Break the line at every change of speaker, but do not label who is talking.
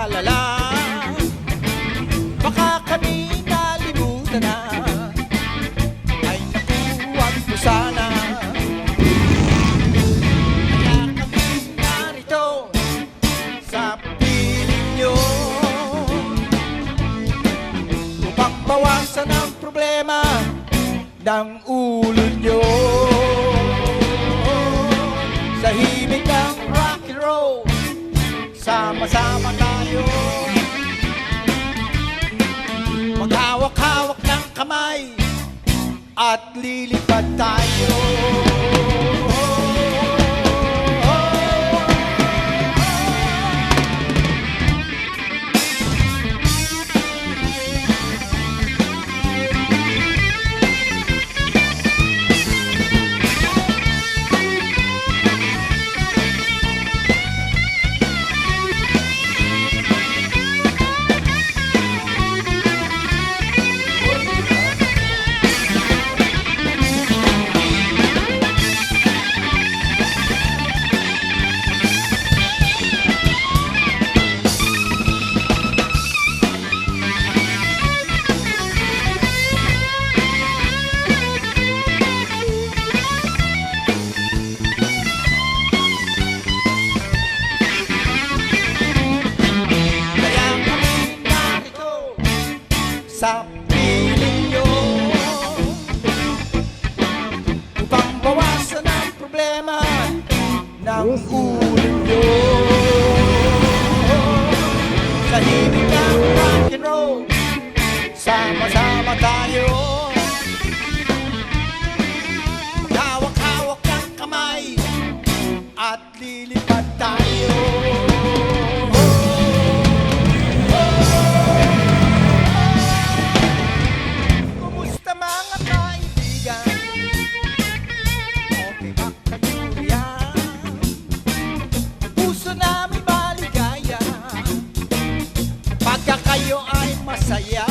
nag-aalala, baka kami nalimutan na. Ay naku, wag mo sana. Kaya kami narito sa piling nyo, upang bawasan ang problema ng ulo nyo. Sa himig ng rock and roll, sama-sama tayo, maghawak-hawak ng kamay at lilipad tayo. Sa piling nyo, upang bawasan ang problema ng ulo nyo. Sa himig ng rock and roll, sama-sama tayo, maghawak-hawak ng kamay at lilipad tayo. Pagka kayo ay masaya,